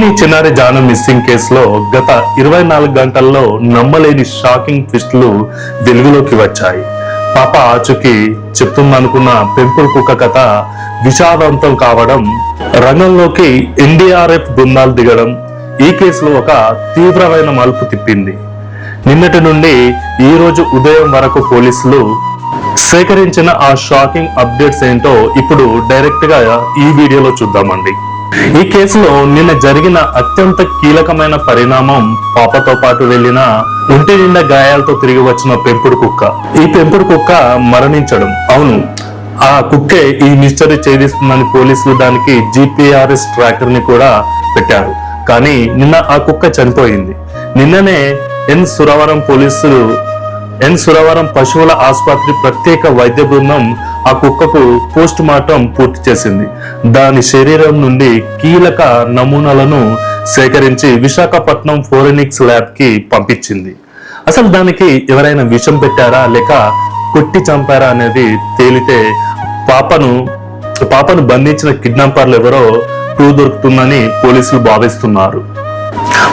పేరిని చిన్నారి జాను మిస్సింగ్ కేసులో గత 24 గంటల్లో నమ్మలేని షాకింగ్ ట్విస్టులు వెలుగులోకి వచ్చాయి. పాప ఆచూకీ చెప్తుందనుకున్న పెంపుడు కుక్క కథ విషాదంతం కావడం, రంగంలోకి ఎన్డీఆర్ఎఫ్ బృందాలు దిగడం ఈ కేసులో ఒక తీవ్రమైన మలుపు తిప్పింది. నిన్నటి నుండి ఈ రోజు ఉదయం వరకు పోలీసులు సేకరించిన ఆ షాకింగ్ అప్డేట్స్ ఏంటో ఇప్పుడు డైరెక్ట్ గా ఈ వీడియోలో చూద్దామండి. ఈ కేసులో నిన్న జరిగిన అత్యంత కీలకమైన పరిణామం పాపతో పాటు వెళ్లిన ఒంటి నిండా గాయాలతో తిరిగి వచ్చిన పెంపుడు కుక్క. ఈ పెంపుడు కుక్క మరణించడం. అవును, ఆ కుక్కే ఈ మిస్టరీ ఛేదిస్తుందని పోలీసులు దానికి GPS ట్రాకర్ ని కూడా పెట్టారు. కానీ నిన్న ఆ కుక్క చనిపోయింది. నిన్ననే ఎన్ సురవరం పశువుల ఆసుపత్రి ప్రత్యేక వైద్య బృందం ఆ కుక్కకు పోస్ట్ మార్టం పూర్తి చేసింది. దాని శరీరం నుండి కీలక నమూనాలను సేకరించి విశాఖపట్నం ఫోరెన్సిక్ ల్యాబ్ కి పంపించింది. అసలు దానికి ఎవరైనా విషం పెట్టారా లేక కొట్టి చంపారా అనేది తేలితే పాపను బంధించిన కిడ్నాపర్లు ఎవరో క్లూ దొరుకుతుందని పోలీసులు భావిస్తున్నారు.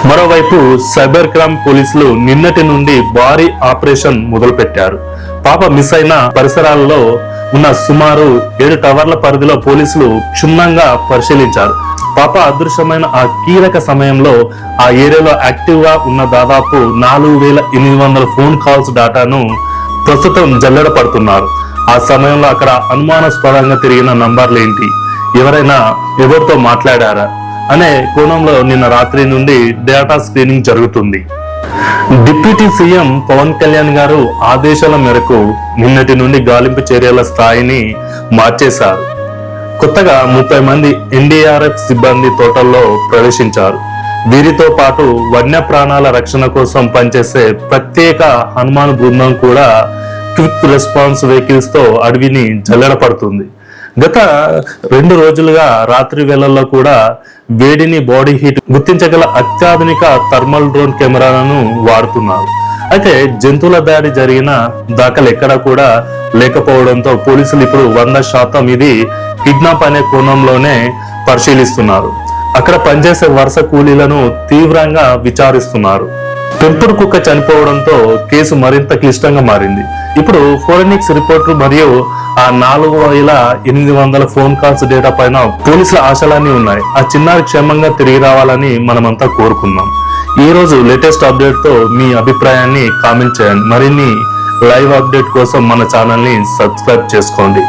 మరోవైపు సైబర్ క్రైమ్ పోలీసులు నిన్నటి నుండి భారీ ఆపరేషన్ మొదలు పెట్టారు. పాప మిస్ అయిన పరిసరాలలో ఉన్న సుమారు 7 టవర్ల పరిధిలో పోలీసులు క్షుణ్ణంగా పరిశీలించారు. పాప అదృశ్యమైన ఆ కీలక సమయంలో ఆ ఏరియాలో యాక్టివ్ గా ఉన్న దాదాపు 4800 ఫోన్ కాల్స్ డాటాను ప్రస్తుతం జల్లెడ పడుతున్నారు. ఆ సమయంలో అక్కడ అనుమానాస్పదంగా తిరిగిన నంబర్లు ఏంటి, ఎవరైనా ఎవరితో మాట్లాడారా అనే కోణంలో నిన్న రాత్రి నుండి డేటా స్క్రీనింగ్ జరుగుతుంది. డిప్యూటీ సీఎం పవన్ కళ్యాణ్ గారు ఆదేశాల మేరకు నిన్నటి నుండి గాలింపు చర్యల స్థాయిని మార్చేశారు. కొత్తగా 30 మంది ఎన్డీఆర్ఎఫ్ సిబ్బంది తోటల్లో ప్రవేశించారు. వీరితో పాటు వన్య ప్రాణాల రక్షణ కోసం పనిచేసే ప్రత్యేక హనుమాన్ బృందం కూడా క్విక్ రెస్పాన్స్ వెహికల్స్ తో అడవిని జల్లెడ పడుతుంది. గత 2 రోజులుగా రాత్రి వేళల్లో కూడా వేడిని, బాడీ హీట్ గుర్తించగల అత్యాధునిక థర్మల్ డ్రోన్ కెమెరాలను వాడుతున్నారు. అయితే జంతువుల దాడి జరిగిన దాఖలు ఎక్కడా కూడా లేకపోవడంతో పోలీసులు ఇప్పుడు 100% ఇది కిడ్నాప్ అనే కోణంలోనే పరిశీలిస్తున్నారు. అక్కడ పనిచేసే వరుస కూలీలను తీవ్రంగా విచారిస్తున్నారు. పెంపుడు కుక్క చనిపోవడంతో కేసు మరింత క్లిష్టంగా మారింది. ఇప్పుడు ఫోరెన్సిక్ రిపోర్టు మరియు ఆ 4800 ఫోన్ కాల్స్ డేటా పైన పోలీసుల ఆశలన్నీ ఉన్నాయి. ఆ చిన్నారి క్షేమంగా తిరిగి రావాలని మనమంతా కోరుకుందాం. ఈ రోజు లేటెస్ట్ అప్డేట్ తో మీ అభిప్రాయాన్ని కామెంట్ చేయండి. మరిన్ని లైవ్ అప్డేట్ కోసం మన ఛానల్ ని సబ్స్క్రైబ్ చేసుకోండి.